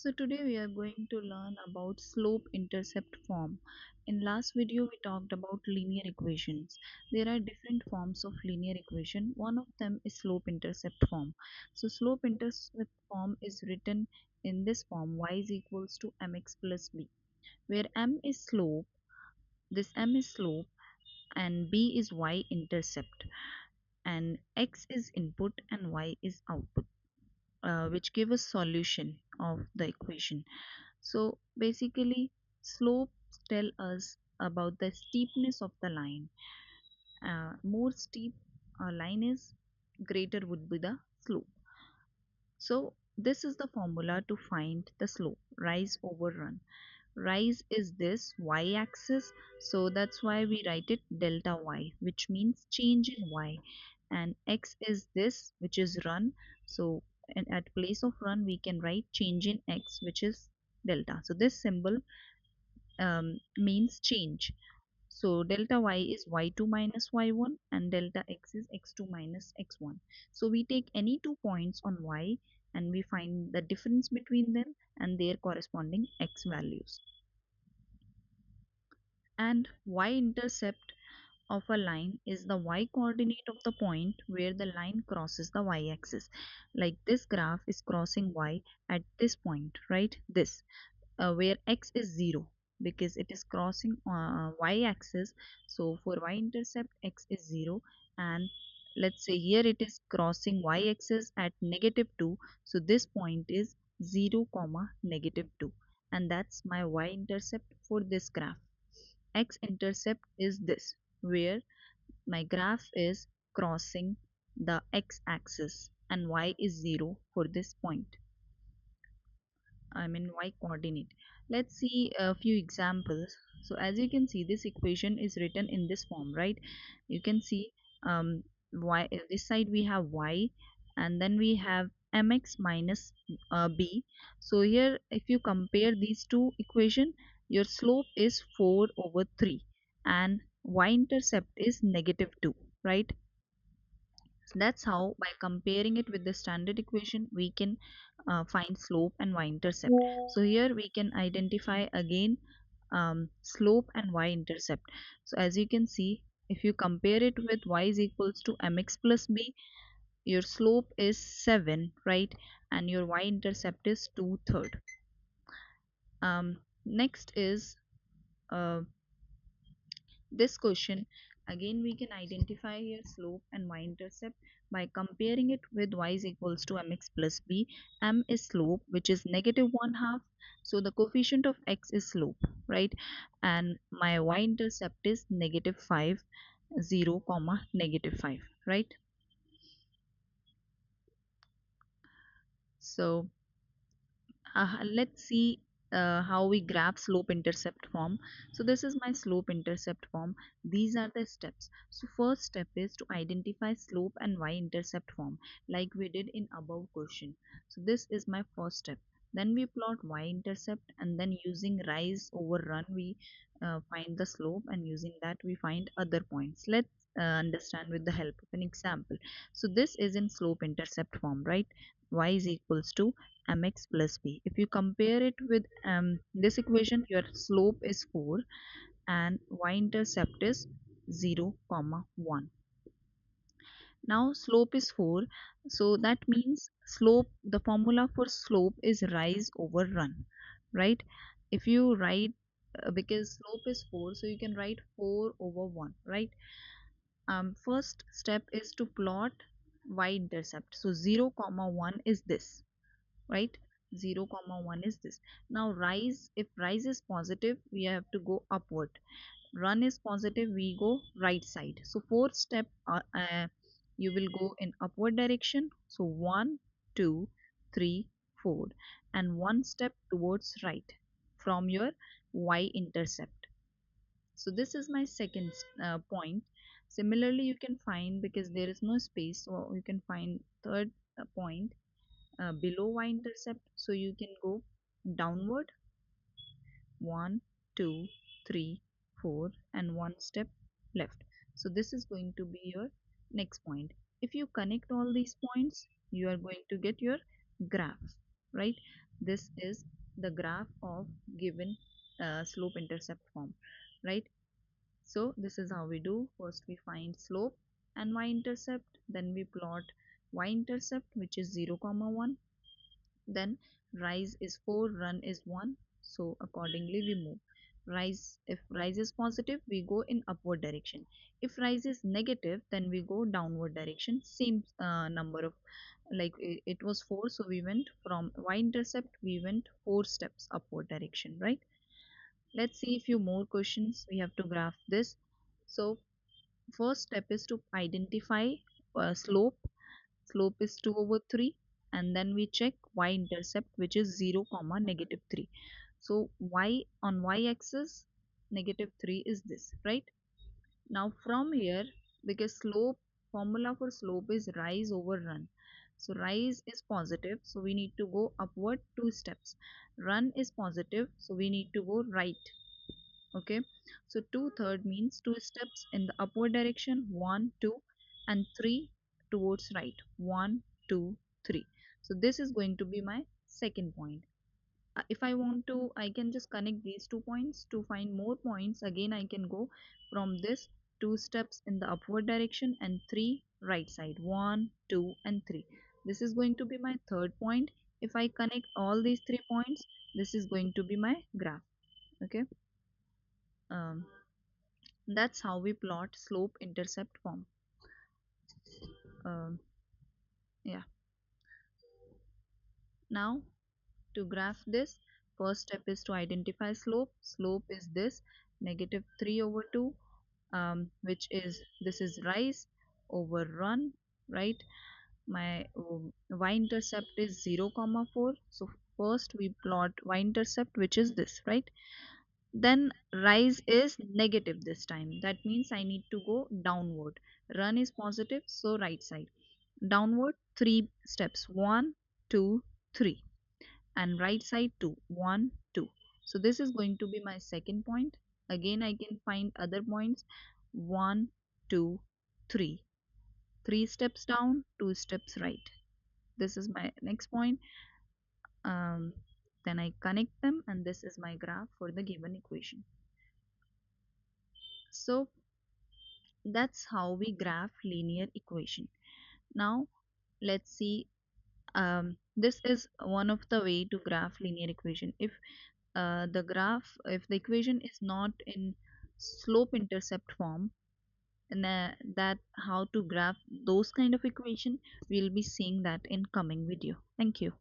So today we are going to learn about slope intercept form. In last video we talked about linear equations. There are different forms of linear equation. One of them is slope intercept form. So slope intercept form is written in this form: y is equals to mx plus b, where m is slope, this m is slope, and b is y intercept, and x is input and y is output, which give us solution of the equation. So basically, slopes tell us about the steepness of the line. More steep a line is, greater would be the slope. So this is the formula to find the slope: rise over run. Rise is this y-axis, so that's why we write it delta y, which means change in y, and x is this, which is run. So and at place of run we can write change in x, which is delta. So this symbol means change. So delta y is y2 minus y1 and delta x is x2 minus x1. So we take any 2 points on y and we find the difference between them and their corresponding x values. And y-intercept of a line is the y-coordinate of the point where the line crosses the y-axis. Like this graph is crossing y at this point, right? This where x is 0 because it is crossing y-axis. So for y-intercept x is 0, and let's say here it is crossing y-axis at -2. So this point is 0 comma -2, and that's my y-intercept for this graph. X-intercept is this, where my graph is crossing the x-axis and y is 0 for this point. I mean y coordinate. Let's see a few examples. So as you can see, this equation is written in this form, right? You can see y, this side we have y, and then we have mx minus b. So here if you compare these two equation, your slope is 4 over 3 and y-intercept is -2, right? That's how, by comparing it with the standard equation, we can find slope and y-intercept. So here we can identify again slope and y-intercept. So as you can see, if you compare it with y is equals to mx plus b, your slope is 7, right? And your y-intercept is 2/3. Next is uh, this question. Again we can identify here slope and y-intercept by comparing it with y is equals to mx plus b. M is slope, which is -1/2, so the coefficient of x is slope, right? And my y-intercept is -5, 0 comma -5, right? So let's see how we graph slope intercept form. So this is my slope intercept form. These are the steps. So first step is to identify slope and y-intercept form, like we did in above question. So this is my first step. Then we plot y-intercept, and then using rise over run we find the slope, and using that we find other points. Let's understand with the help of an example. So this is in slope intercept form, right? Y is equals to mx plus b. If you compare it with this equation, your slope is 4 and y-intercept is 0 comma 1. Now slope is 4, so that means slope, the formula for slope is rise over run, right? If you write because slope is 4, so you can write 4 over 1, right? First step is to plot y-intercept. So 0 comma 1 is this, right? 0 comma 1 is this. Now rise, if rise is positive we have to go upward, run is positive we go right side. So fourth step, you will go in upward direction. So 1 2 3 4, and one step towards right from your y intercept. So this is my second point. Similarly you can find, because there is no space, so you can find third point below y-intercept. So you can go downward, 1 2 3 4, and one step left. So this is going to be your next point. If you connect all these points, you are going to get your graph, right? This is the graph of given slope intercept form, right? So this is how we do. First we find slope and y-intercept, then we plot y-intercept, which is 0 comma 1. Then rise is 4, run is 1, so accordingly we move. Rise, if rise is positive, we go in upward direction. If rise is negative, then we go downward direction. Same number of, like it was 4, so we went from y-intercept, we went 4 steps upward direction, right? Let's see a few more questions. We have to graph this. So first step is to identify slope. Slope is 2 over 3, and then we check y-intercept, which is 0 comma negative 3. So y on y-axis negative 3 is this, right? Now from here, because slope, formula for slope is rise over run. So rise is positive, so we need to go upward 2 steps. Run is positive, so we need to go right. Okay, so 2/3 means 2 steps in the upward direction, 1 2, and 3 towards right, 1 2 3. So this is going to be my second point. If I want to, I can just connect these 2 points. To find more points, again I can go from this 2 steps in the upward direction and 3 right side, 1 2 and 3. This is going to be my third point. If I connect all these 3 points, this is going to be my graph. Okay, um, that's how we plot slope intercept form. Um, yeah. Now to graph this, first step is to identify slope. Slope is this negative 3 over 2, which is, this is rise over run, right? My y-intercept is 0 comma 4. So first we plot y-intercept, which is this, right? Then rise is negative this time. That means I need to go downward. Run is positive, so right side. Downward 3 steps, 1 2 3, and right side 2, 1 2. So this is going to be my second point. Again I can find other points, 1 2 3. 3 steps down, 2 steps right. This is my next point. um, then I connect them, and this is my graph for the given equation. So that's how we graph linear equation. Now let's see, this is one of the way to graph linear equation. If the graph, if the equation is not in slope intercept form, and that how to graph those kind of equation, we'll be seeing that in coming video. Thank you.